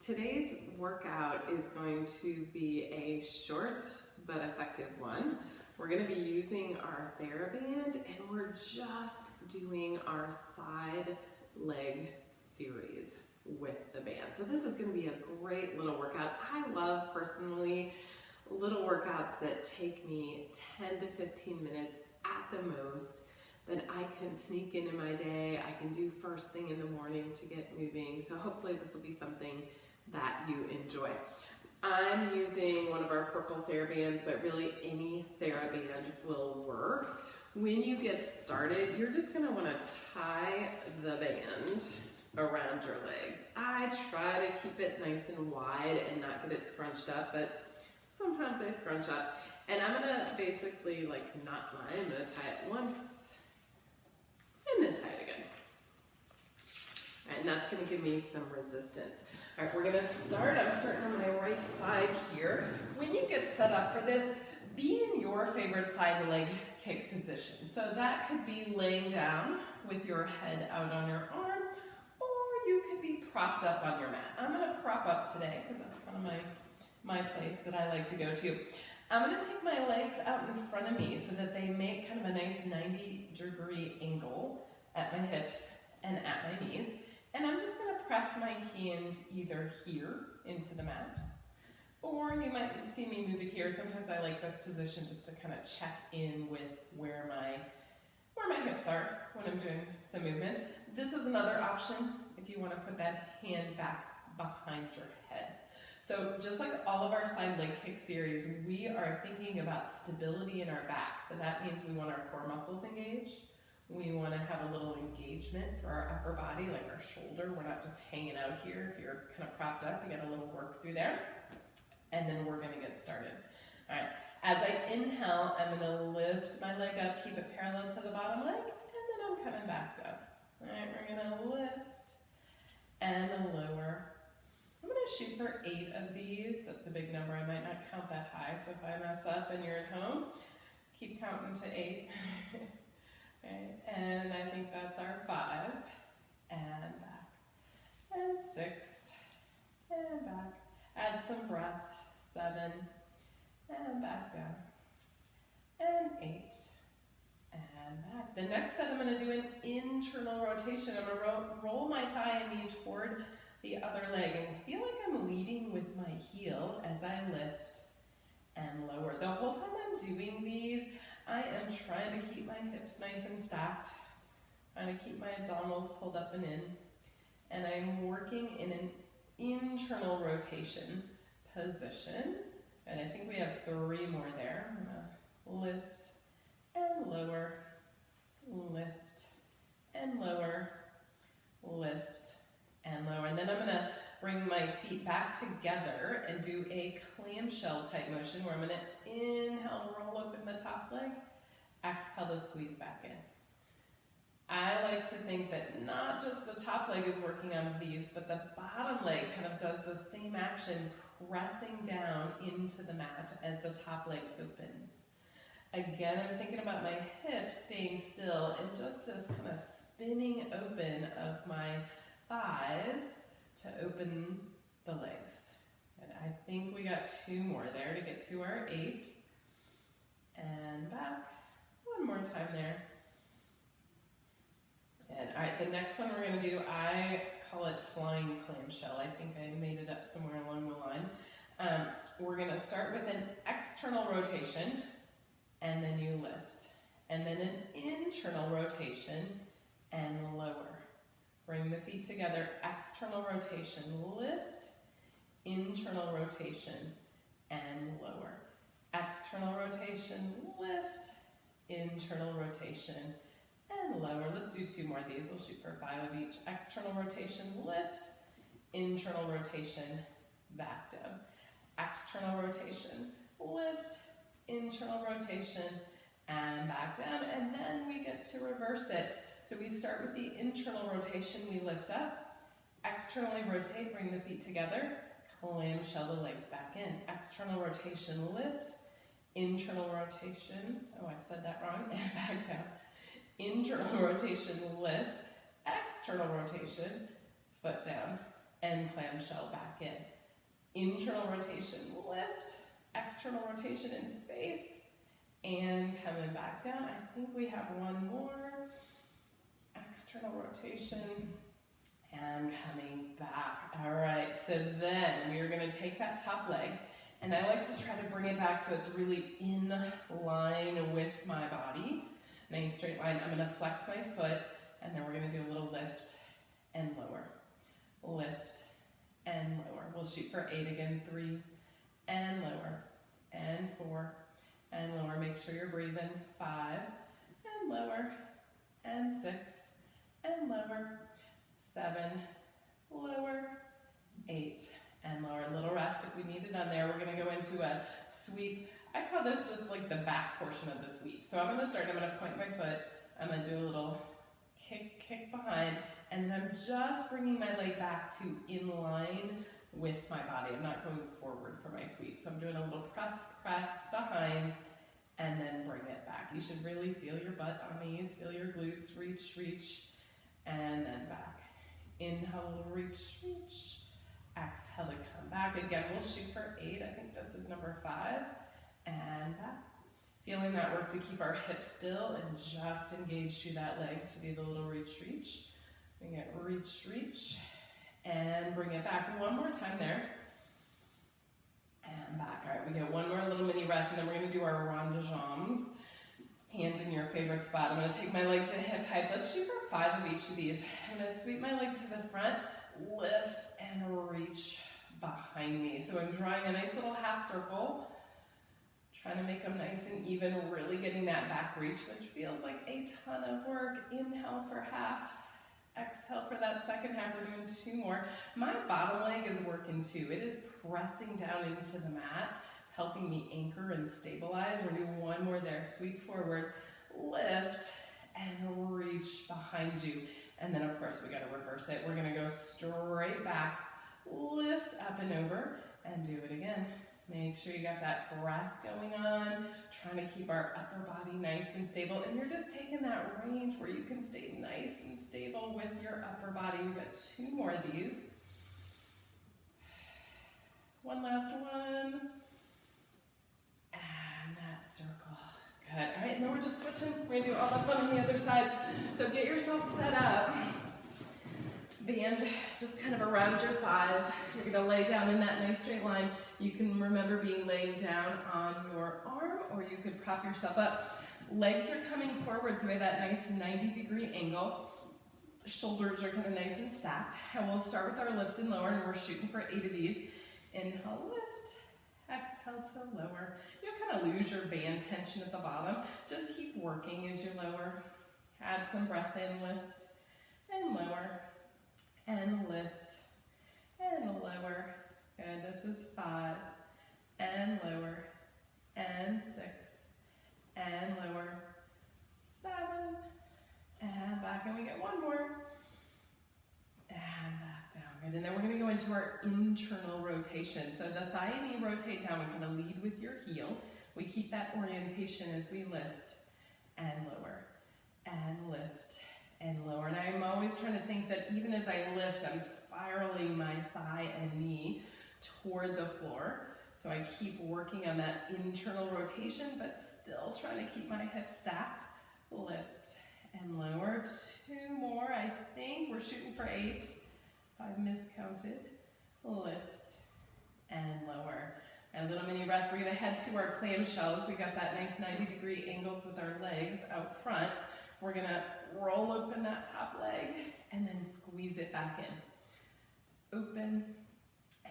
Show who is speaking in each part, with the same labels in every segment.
Speaker 1: Today's workout is going to be a short but effective one. We're going to be using our TheraBand and we're just doing our side leg series with the band. So this is going to be a great little workout. I love personally little workouts that take me 10 to 15 minutes at the most that I can sneak into my day. I can do first thing in the morning to get moving. So hopefully this will be something that you enjoy. I'm using one of our purple TheraBands, but really any TheraBand will work. When you get started, you're just gonna wanna tie the band around your legs. I try to keep it nice and wide and not get it scrunched up, but sometimes I scrunch up. And I'm gonna basically knot mine. I'm gonna tie it once and then tie it again. And that's gonna give me some resistance. All right, we're gonna start. I'm starting on my right side here. When you get set up for this, be in your favorite side leg kick position. So that could be laying down with your head out on your arm, or you could be propped up on your mat. I'm gonna prop up today because that's kind of my place that I like to go to. I'm gonna take my legs out in front of me so that they make kind of a nice 90-degree angle at my hips and at my knees. And I'm just gonna press my hand either here into the mat, or you might see me move it here. Sometimes I like this position just to kind of check in with where my hips are when I'm doing some movements. This is another option if you want to put that hand back behind your head. So just like all of our side leg kick series, we are thinking about stability in our back. So that means we want our core muscles engaged. We want to have a little engagement for our upper body, like our shoulder. We're not just hanging out here. If you're kind of propped up, you get a little work through there. And then we're going to get started. All right. As I inhale, I'm going to lift my leg up, keep it parallel to the bottom leg, and then I'm coming back down. All right, we're going to lift and lower. I'm going to shoot for 8 of these. That's a big number. I might not count that high, so if I mess up and you're at home, keep counting to 8. Okay, and I think that's our 5, and back, and 6, and back. Add some breath, 7, and back down, and 8, and back. The next set I'm going to do an internal rotation. I'm going to roll my thigh and knee toward the other leg, and feel like I'm leading with my heel as I lift and lower. The whole time I'm doing these, I am trying to keep my hips nice and stacked, trying to keep my abdominals pulled up and in, and I'm working in an internal rotation position. And I think we have 3 more there. I'm gonna lift and lower, lift and lower, lift and lower. And then I'm gonna bring my feet back together and do a clamshell type motion where I'm gonna inhale, roll open the top leg, exhale to squeeze back in. I like to think that not just the top leg is working on these, but the bottom leg kind of does the same action, pressing down into the mat as the top leg opens. Again, I'm thinking about my hips staying still and just this kind of spinning open of my thighs to open the legs. And I think we got 2 more there to get to our 8. And back. 1 more time there. And all right, the next one we're going to do, I call it flying clamshell. I think I made it up somewhere along the line. We're going to start with an external rotation, and then you lift. And then an internal rotation, and lower. Bring the feet together, external rotation, lift, internal rotation, and lower. External rotation, lift, internal rotation, and lower. Let's do 2 more of these. We'll shoot for 5 of each. External rotation, lift, internal rotation, back down. External rotation, lift, internal rotation, and back down. And then we get to reverse it. So we start with the internal rotation, we lift up, externally rotate, bring the feet together, clamshell the legs back in. External rotation, lift, internal rotation, oh I said that wrong, and back down. Internal rotation, lift, external rotation, foot down, and clamshell back in. Internal rotation, lift, external rotation in space, and coming back down. I think we have one more. External rotation, and coming back. All right, so then we are gonna take that top leg, and I like to try to bring it back so it's really in line with my body. Nice straight line. I'm gonna flex my foot, and then we're gonna do a little lift and lower. Lift and lower. We'll shoot for 8 again. 3 and lower, and 4 and lower. Make sure you're breathing. 5 and lower, and 6 and lower, 7, lower, 8 and lower. A little rest if we need it on there. We're gonna go into a sweep. I call this just like the back portion of the sweep. So I'm gonna start, I'm gonna point my foot, I'm gonna do a little kick behind, and then I'm just bringing my leg back to in line with my body. I'm not going forward for my sweep. So I'm doing a little press behind, and then bring it back. You should really feel your butt on these, feel your glutes, reach, and then back. Inhale, reach. Exhale to come back. Again, we'll shoot for 8. I think this is number 5. And back. Feeling that work to keep our hips still and just engage through that leg to do the little reach. We get reach, and bring it back. One more time there. And back. All right, we get one more little mini rest, and then we're gonna do our rond de jambes. Hand in your favorite spot. I'm gonna take my leg to hip height. Let's shoot for 5 of each of these. I'm gonna sweep my leg to the front, lift, and reach behind me. So I'm drawing a nice little half circle, trying to make them nice and even, really getting that back reach, which feels like a ton of work. Inhale for half, exhale for that second half. We're doing 2 more. My bottom leg is working too. It is pressing down into the mat. It's helping me anchor and stabilize. We're doing 1 more there. Sweep forward, lift, and reach behind you. And then of course we gotta reverse it. We're gonna go straight back, lift up and over, and do it again. Make sure you got that breath going on, trying to keep our upper body nice and stable. And you're just taking that range where you can stay nice and stable with your upper body. We've got 2 more of these. One last one. And that circle. Good. All right, now we're just switching. We're gonna do all that fun on the other side. So get yourself set up. Band just kind of around your thighs. You're gonna lay down in that nice straight line. You can remember laying down on your arm, or you could prop yourself up. Legs are coming forward, so we have that nice 90-degree angle. Shoulders are kind of nice and stacked. And we'll start with our lift and lower, and we're shooting for 8 of these. Inhale, lift. Exhale to lower. You'll kind of lose your band tension at the bottom. Just keep working as you lower. Add some breath in, lift and lower. And lift, and lower. Good, this is 5, and lower, and 6, and lower, 7, and back, and we get 1 more, and back down. Good, and then we're gonna go into our internal rotation. So the thigh and knee rotate down, we kind of lead with your heel. We keep that orientation as we lift, and lower, and lift, and lower. And I'm always trying to think that even as I lift, I'm spiraling my thigh and knee toward the floor. So I keep working on that internal rotation, but still trying to keep my hips stacked. Lift and lower. 2 more, I think. We're shooting for 8. If I've miscounted. Lift and lower. And a little mini rest. We're gonna head to our clamshells. We got that nice 90-degree angles with our legs out front. We're gonna roll open that top leg and then squeeze it back in. Open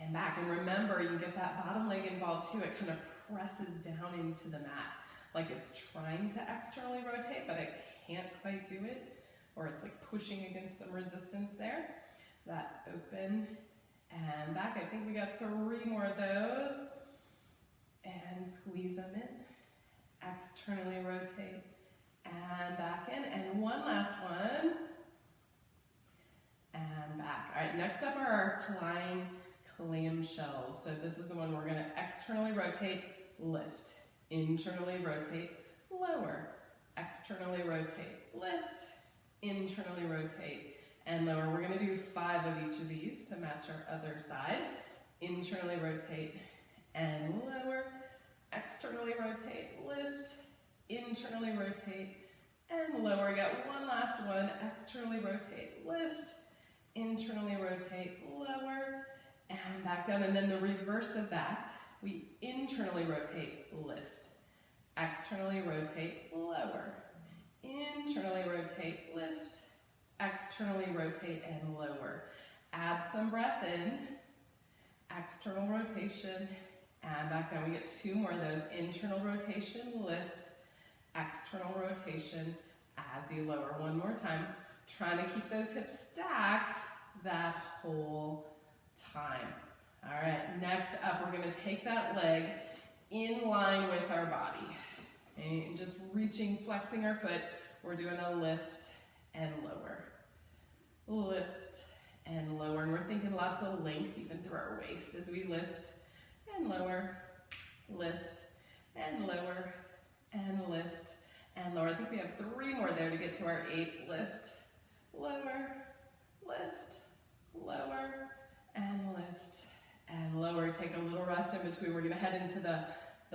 Speaker 1: and back. And remember, you can get that bottom leg involved too. It kind of presses down into the mat like it's trying to externally rotate, but it can't quite do it. Or it's like pushing against some resistance there. That open and back. I think we got 3 more of those. And squeeze them in. Externally rotate. And back in, and 1 last one, and back. All right, next up are our flying clamshells. So this is the one we're gonna externally rotate, lift, internally rotate, lower, externally rotate, lift, internally rotate, and lower. We're gonna do 5 of each of these to match our other side. Internally rotate and lower. Externally rotate, lift. Internally rotate and lower. Got one last one. Externally rotate, lift. Internally rotate, lower. And back down. And then the reverse of that, we internally rotate, lift. Externally rotate, lower. Internally rotate, lift. Externally rotate and lower. Add some breath in. External rotation and back down. We get 2 more of those. Internal rotation, lift. External rotation as you lower. One more time. Trying to keep those hips stacked that whole time. All right, next up, we're gonna take that leg in line with our body. Okay? And just reaching, flexing our foot. We're doing a lift and lower. Lift and lower. And we're thinking lots of length even through our waist as we lift and lower, lift and lower, and lift and lower. I think we have 3 more there to get to our 8. Lift, lower, lift, lower, and lift and lower. Take a little rest in between. We're gonna head into the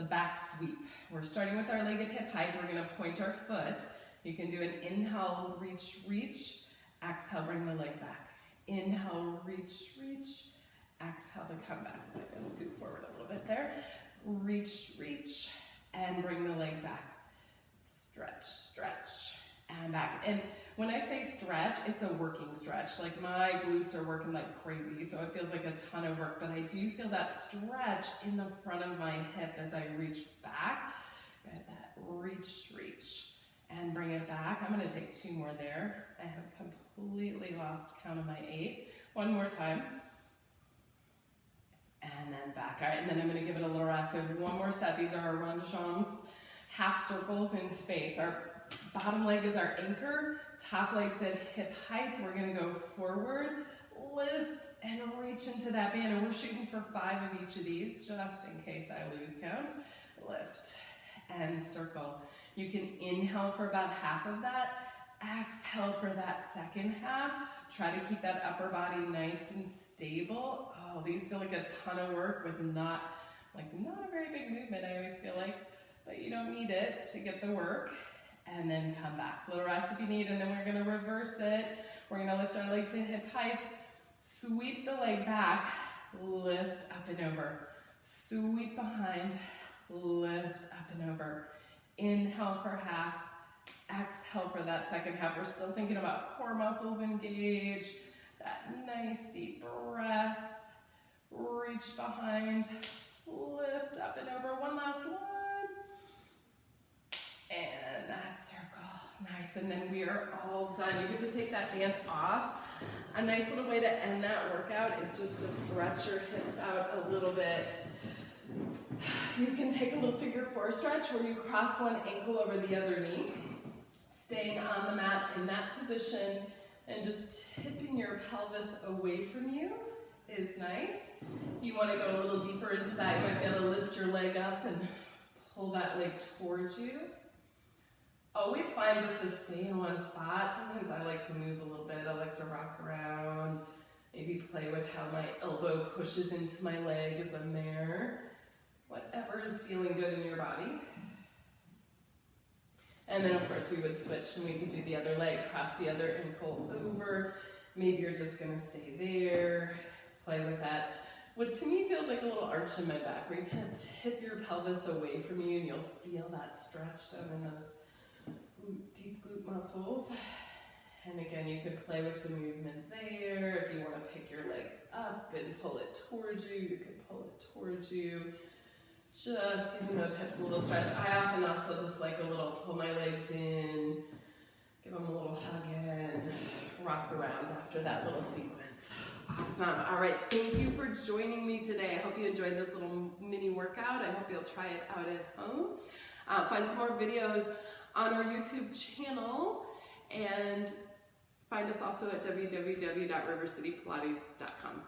Speaker 1: back sweep. We're starting with our leg at hip height. We're gonna point our foot. You can do an inhale, reach, reach. Exhale, bring the leg back. Inhale, reach, reach. Exhale to come back. I'm gonna scoot forward a little bit there. Reach, reach, and bring the leg back. Stretch, stretch, and back. And when I say stretch, it's a working stretch. Like my glutes are working like crazy, so it feels like a ton of work, but I do feel that stretch in the front of my hip as I reach back. Got that reach, reach, and bring it back. I'm gonna take 2 more there. I have completely lost count of my 8. One more time. And then back. All right, and then I'm gonna give it a little rest. So one more set. These are our ronde-jambes, half circles in space. Our bottom leg is our anchor, top leg's at hip height. We're gonna go forward, lift, and reach into that band. And we're shooting for 5 of each of these, just in case I lose count. Lift and circle. You can inhale for about half of that. Exhale for that second half. Try to keep that upper body nice and stable. Oh, these feel like a ton of work with not a very big movement, I always feel like, but you don't need it to get the work. And then come back. A little rest if you need, and then we're gonna reverse it. We're gonna lift our leg to hip height, sweep the leg back, lift up and over. Sweep behind, lift up and over. Inhale for half, exhale for that second half. We're still thinking about core muscles engaged. That nice deep breath. Reach behind, lift up and over. One last one. And that circle. Nice. And then we are all done. You get to take that band off. A nice little way to end that workout is just to stretch your hips out a little bit. You can take a little figure 4 stretch where you cross one ankle over the other knee, staying on the mat in that position, and just tipping your pelvis away from you is nice. You want to go a little deeper into that. You might be able to lift your leg up and pull that leg towards you. Always fine just to stay in one spot. Sometimes I like to move a little bit. I like to rock around, maybe play with how my elbow pushes into my leg as a mare. Whatever is feeling good in your body. And then of course we would switch and we could do the other leg, cross the other ankle over. Maybe you're just gonna stay there, play with that. What to me feels like a little arch in my back, where you kind of tip your pelvis away from you and you'll feel that stretch down in those deep glute muscles. And again, you could play with some movement there. If you want to pick your leg up and pull it towards you, you could pull it towards you. Just giving those hips a little stretch. I often also just like a little pull my legs in, give them a little hug and rock around after that little sequence. Awesome. All right, thank you for joining me today. I hope you enjoyed this little mini workout. I hope you'll try it out at home. Find some more videos on our YouTube channel, and find us also at www.rivercitypilates.com.